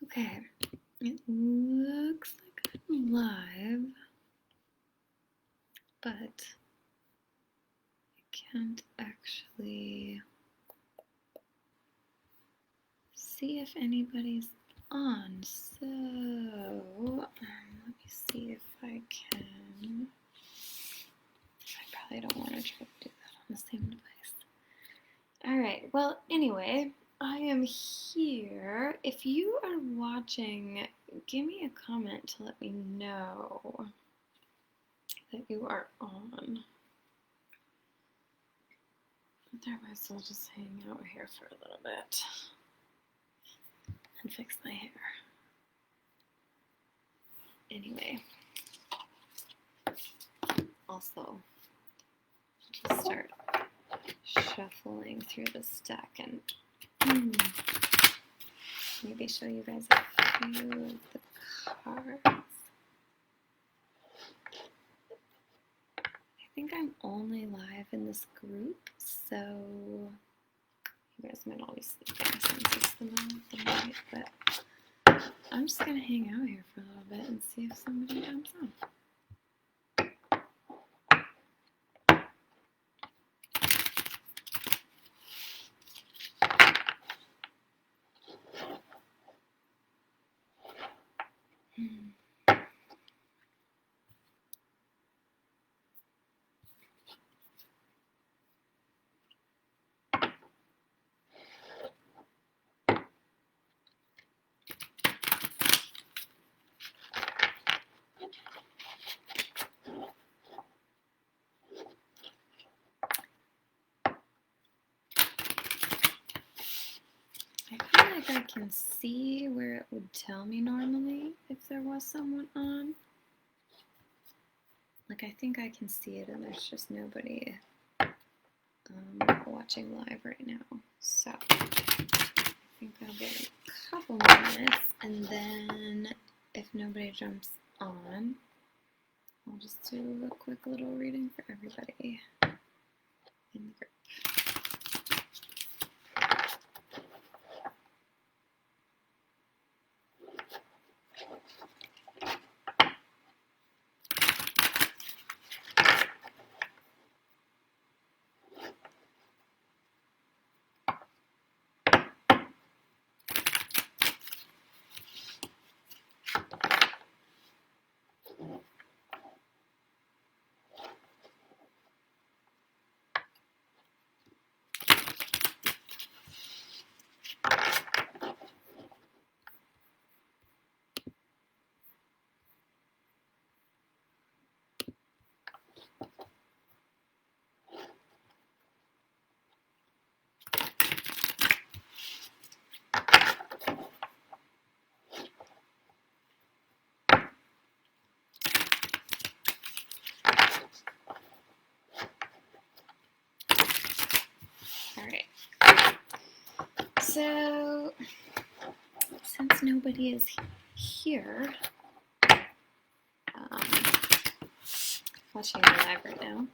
Okay, it looks like I'm live, but I can't actually see if anybody's on. So let me see if I can. I probably don't want to try to do that on the same device. All right, well, anyway, I am here. If you are watching, give me a comment to let me know that you are on. Otherwise, I'll just hang out here for a little bit and fix my hair. Anyway, also, just start shuffling through the stack and maybe show you guys a few of the cards. I think I'm only live in this group, so you guys might all be sleeping since it's the middle of the night, but I'm just going to hang out here for a little bit and see if somebody comes on. I feel like I can see where it would tell me normally if there was someone on. Like, I think I can see it and there's just nobody watching live right now. So, I think I'll give it a couple minutes, and then if nobody jumps on, I'll just do a quick little reading for everybody in the group. Alright, so since nobody is here watching me live right now,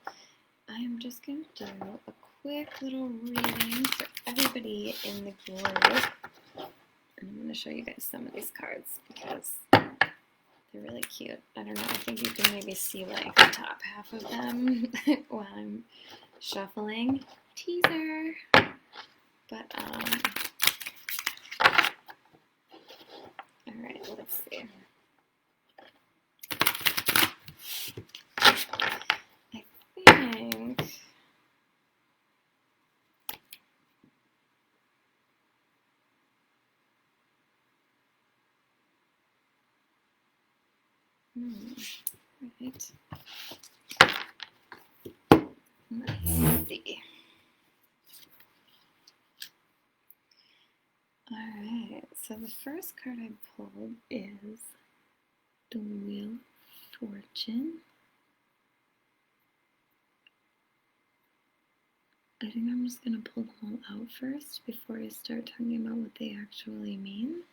I'm just going to do a quick little reading for everybody in the group. And I'm going to show you guys some of these cards because they're really cute. I don't know, I think you can maybe see like the top half of them while I'm shuffling. Teaser! But, alright, let's see. I think right. Let's see. Alright, so the first card I pulled is the Wheel of Fortune. I think I'm just going to pull them all out first before I start talking about what they actually mean.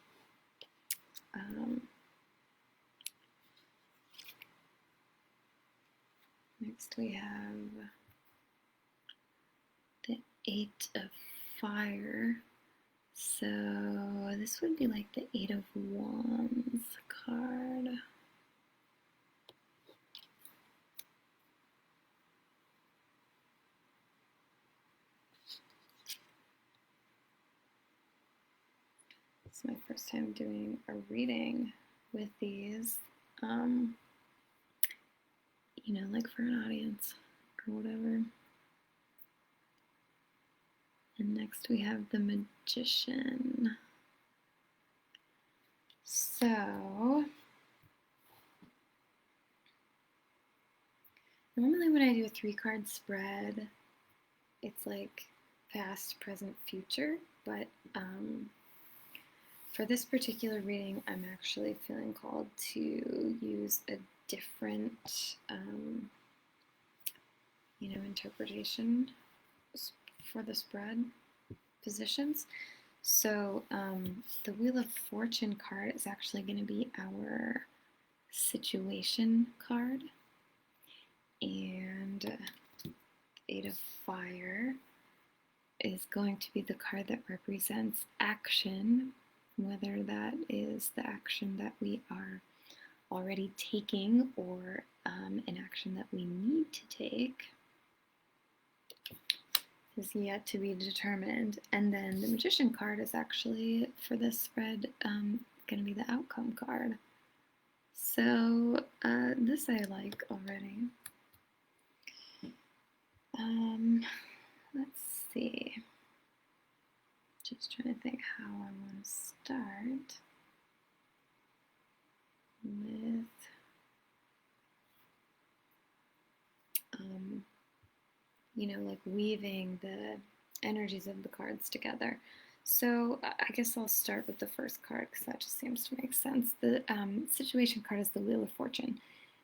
Next we have the Eight of Fire. So this would be like the Eight of Wands card. It's my first time doing a reading with these, you know, like for an audience or whatever. And next we have the Magician. So normally when I do a 3-card spread, it's like past, present, future, but for this particular reading, I'm actually feeling called to use a different, you know, interpretation for the spread positions. So the Wheel of Fortune card is actually going to be our situation card, and Eight of Fire is going to be the card that represents action, whether that is the action that we are already taking or an action that we need to take is yet to be determined. And then the Magician card is actually, for this spread, going to be the outcome card. So this I like already. Let's see. Just trying to think how I want to start with you know, like weaving the energies of the cards together. So I guess I'll start with the first card because that just seems to make sense. The situation card is the Wheel of Fortune.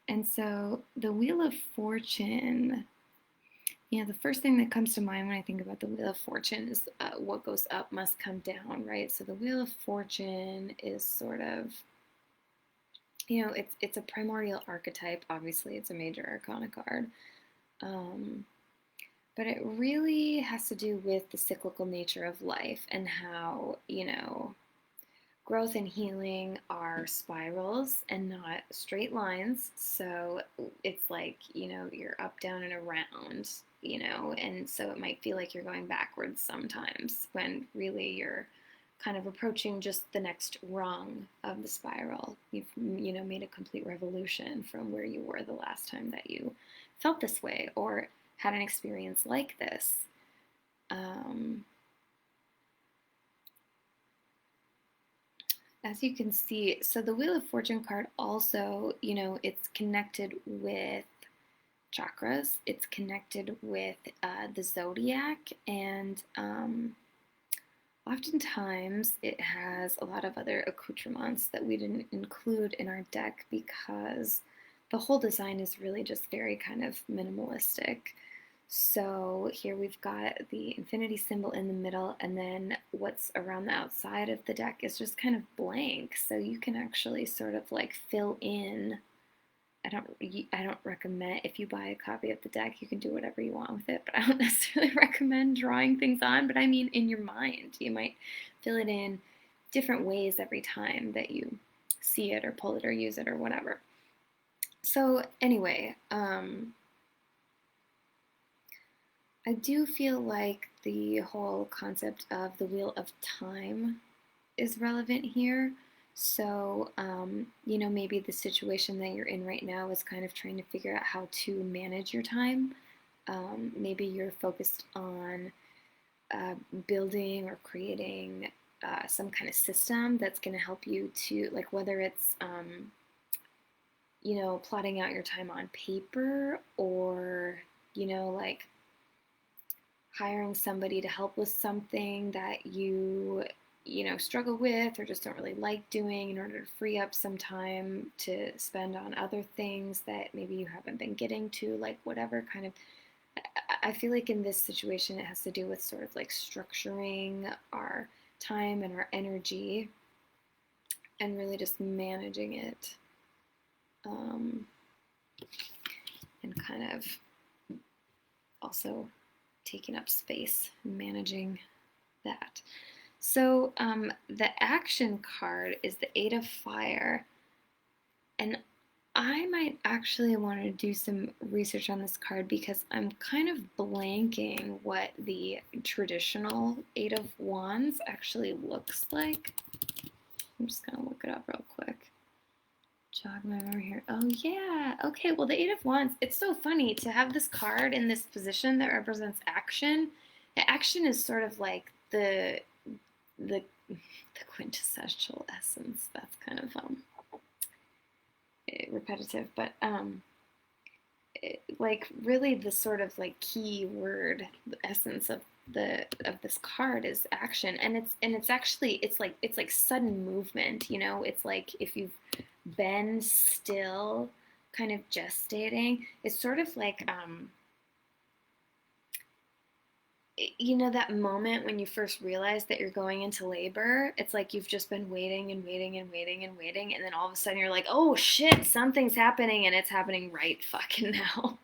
And so the Wheel of Fortune, you know, the first thing that comes to mind when I think about the Wheel of Fortune is what goes up must come down, right? So the Wheel of Fortune is sort of, you know, it's a primordial archetype. Obviously, it's a major arcana card. But it really has to do with the cyclical nature of life and how, you know, growth and healing are spirals and not straight lines. So it's like, you know, you're up, down, and around, you know, and so it might feel like you're going backwards sometimes when really you're kind of approaching just the next rung of the spiral. You've, you know, made a complete revolution from where you were the last time that you felt this way or had an experience like this. As you can see, so the Wheel of Fortune card also, you know, it's connected with chakras, it's connected with the zodiac, and oftentimes it has a lot of other accoutrements that we didn't include in our deck because the whole design is really just very kind of minimalistic. So here we've got the infinity symbol in the middle, and then what's around the outside of the deck is just kind of blank. So you can actually sort of like fill in. I don't recommend, if you buy a copy of the deck, you can do whatever you want with it, but I don't necessarily recommend drawing things on. But I mean, in your mind, you might fill it in different ways every time that you see it or pull it or use it or whatever. So anyway, I do feel like the whole concept of the Wheel of Time is relevant here. So, you know, maybe the situation that you're in right now is kind of trying to figure out how to manage your time. Maybe you're focused on building or creating some kind of system that's going to help you to, like, whether it's, you know, plotting out your time on paper or, you know, like hiring somebody to help with something that you know, struggle with or just don't really like doing in order to free up some time to spend on other things that maybe you haven't been getting to, like whatever kind of, I feel like in this situation it has to do with sort of like structuring our time and our energy and really just managing it, and kind of also taking up space and managing that. So the action card is the Eight of Fire, and I might actually want to do some research on this card because I'm kind of blanking what the traditional Eight of Wands actually looks like. I'm just going to look it up real quick. Jog my memory here. Oh, yeah. Okay, well, the Eight of Wands, it's so funny to have this card in this position that represents action. The action is sort of like the quintessential essence. That's kind of repetitive, but like really the sort of like key word, the essence of this card is action, and it's actually it's like sudden movement. You know, it's like if you've been still, kind of gestating. It's sort of like you know, that moment when you first realize that you're going into labor. It's like you've just been waiting and waiting and waiting and waiting, and then all of a sudden you're like, oh shit, something's happening, and it's happening right fucking now.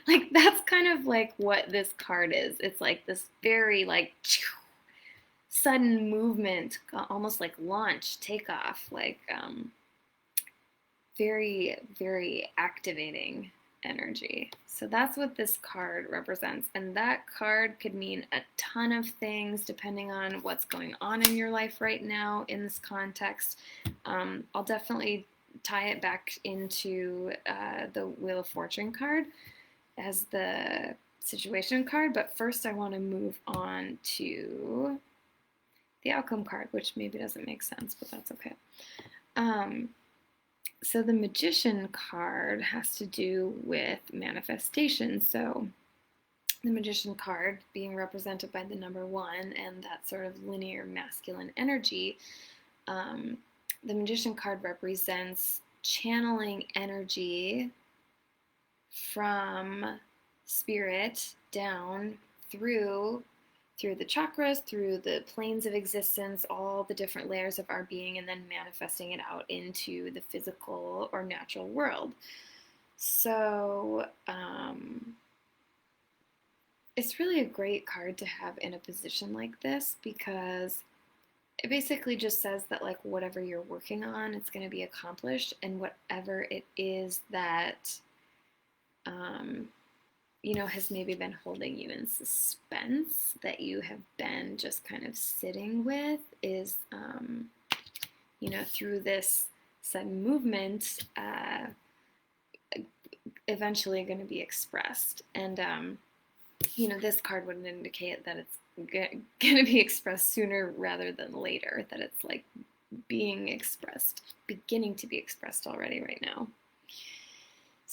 Like that's kind of like what this card is. It's like this very like sudden movement, almost like launch, takeoff, like very, very activating energy. So that's what this card represents. And that card could mean a ton of things depending on what's going on in your life right now in this context. I'll definitely tie it back into the Wheel of Fortune card as the situation card. But first I want to move on to the outcome card, which maybe doesn't make sense, but that's okay. So the Magician card has to do with manifestation. So the Magician card being represented by the number 1 and that sort of linear masculine energy, the Magician card represents channeling energy from spirit down through the chakras, through the planes of existence, all the different layers of our being, and then manifesting it out into the physical or natural world. So it's really a great card to have in a position like this because it basically just says that like whatever you're working on, it's going to be accomplished, and whatever it is that you know, has maybe been holding you in suspense, that you have been just kind of sitting with, is, you know, through this sudden movement, eventually going to be expressed. And, you know, this card would indicate that it's going to be expressed sooner rather than later, that it's like being expressed, beginning to be expressed already right now.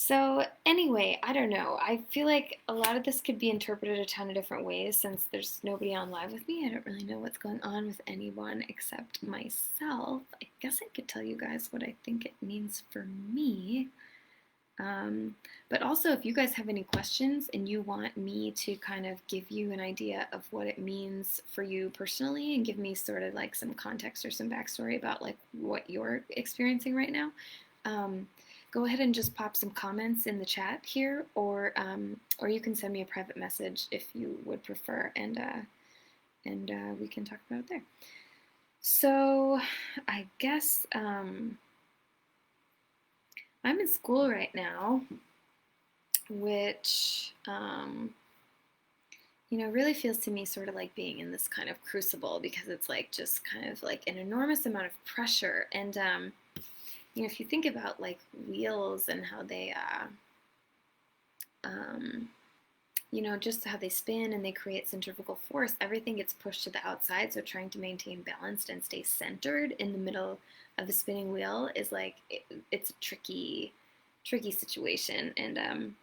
So anyway, I don't know. I feel like a lot of this could be interpreted a ton of different ways since there's nobody on live with me. I don't really know what's going on with anyone except myself. I guess I could tell you guys what I think it means for me. But also, if you guys have any questions and you want me to kind of give you an idea of what it means for you personally and give me sort of like some context or some backstory about like what you're experiencing right now, go ahead and just pop some comments in the chat here, or you can send me a private message if you would prefer, and we can talk about it there. So I guess I'm in school right now, which you know, really feels to me sort of like being in this kind of crucible because it's like just kind of like an enormous amount of pressure. And you know, if you think about like wheels and how they, you know, just how they spin and they create centrifugal force, everything gets pushed to the outside. So trying to maintain balance and stay centered in the middle of the spinning wheel is like, it's a tricky situation. And,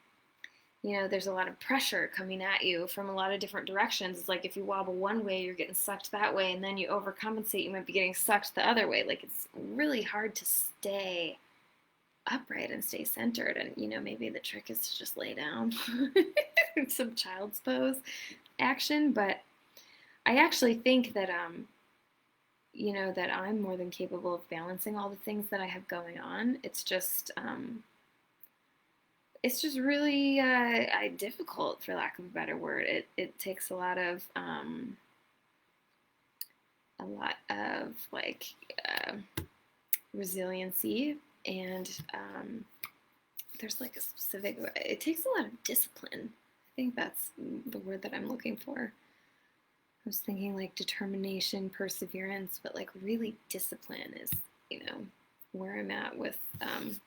you know, there's a lot of pressure coming at you from a lot of different directions. It's like if you wobble one way, you're getting sucked that way, and then you overcompensate, you might be getting sucked the other way. Like it's really hard to stay upright and stay centered. And, you know, maybe the trick is to just lay down some child's pose action. But I actually think that, you know, that I'm more than capable of balancing all the things that I have going on. It's just really difficult, for lack of a better word. It takes a lot of like resiliency, and there's like a specific. It takes a lot of discipline. I think that's the word that I'm looking for. I was thinking like determination, perseverance, but like really discipline is, you know, where I'm at with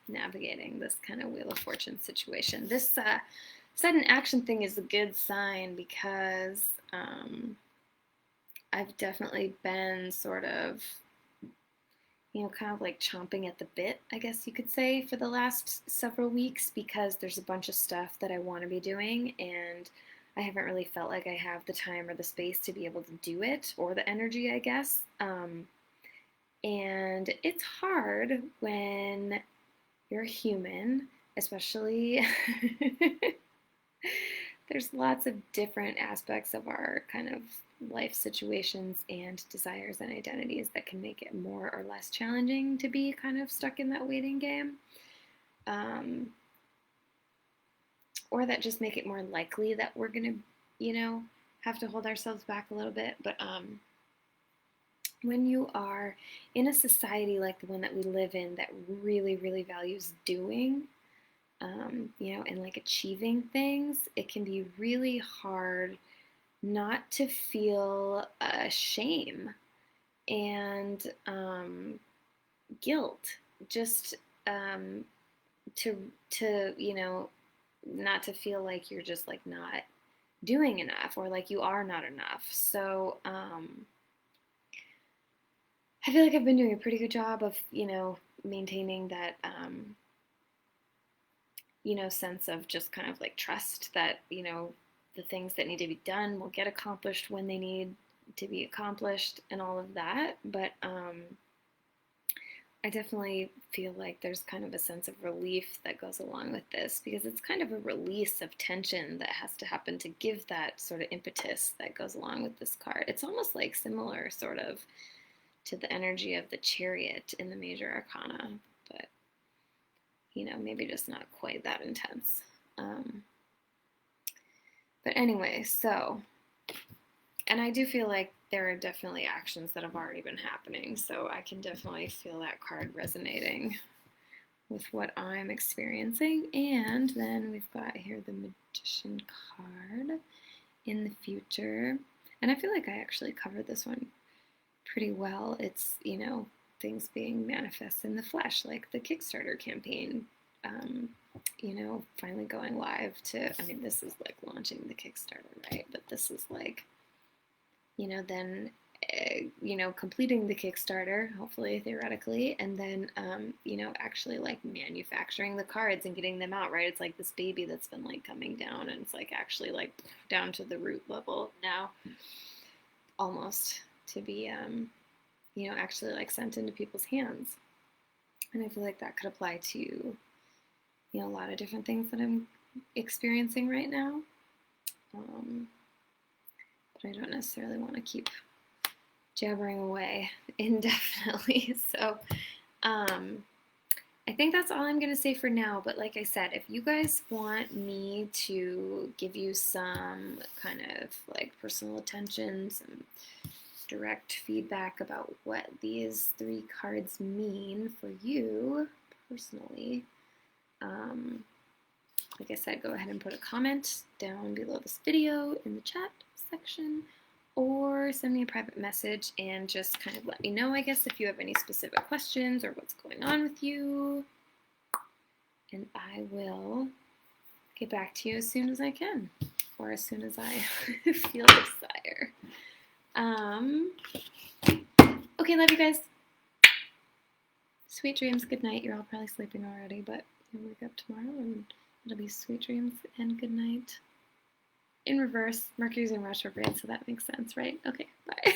navigating this kind of Wheel of Fortune situation. This sudden action thing is a good sign because I've definitely been sort of, you know, kind of like chomping at the bit, I guess you could say, for the last several weeks, because there's a bunch of stuff that I want to be doing, and I haven't really felt like I have the time or the space to be able to do it, or the energy, I guess. And it's hard when you're human, especially. There's lots of different aspects of our kind of life situations and desires and identities that can make it more or less challenging to be kind of stuck in that waiting game. Or that just make it more likely that we're going to, you know, have to hold ourselves back a little bit. But when you are in a society like the one that we live in that really, really values doing, you know, and like achieving things, it can be really hard not to feel shame and guilt, just to you know, not to feel like you're just like not doing enough, or like you are not enough. So I feel like I've been doing a pretty good job of, you know, maintaining that you know, sense of just kind of like trust that, you know, the things that need to be done will get accomplished when they need to be accomplished and all of that. But I definitely feel like there's kind of a sense of relief that goes along with this, because it's kind of a release of tension that has to happen to give that sort of impetus that goes along with this card. It's almost like similar sort of to the energy of the Chariot in the Major Arcana, but, you know, maybe just not quite that intense. But anyway, so, and I do feel like there are definitely actions that have already been happening, so I can definitely feel that card resonating with what I'm experiencing. And then we've got here the Magician card in the future, and I feel like I actually covered this one pretty well. It's, you know, things being manifest in the flesh, like the Kickstarter campaign, you know, finally going live to, I mean, this is like launching the Kickstarter, right? But this is like, you know, then, you know, completing the Kickstarter, hopefully, theoretically, and then, you know, actually like manufacturing the cards and getting them out, right? It's like this baby that's been like coming down, and it's like actually like down to the root level now, almost, to be, you know, actually like sent into people's hands. And I feel like that could apply to, you know, a lot of different things that I'm experiencing right now. But I don't necessarily want to keep jabbering away indefinitely. So I think that's all I'm going to say for now. But like I said, if you guys want me to give you some kind of like personal attention, some direct feedback about what these 3 cards mean for you personally, like I said, go ahead and put a comment down below this video in the chat section, or send me a private message and just kind of let me know, I guess, if you have any specific questions or what's going on with you, and I will get back to you as soon as I can, or as soon as I feel desire. Okay, love you guys. Sweet dreams, good night. You're all probably sleeping already, but you'll wake up tomorrow and it'll be sweet dreams and good night. In reverse, Mercury's in retrograde, so that makes sense, right? Okay, bye.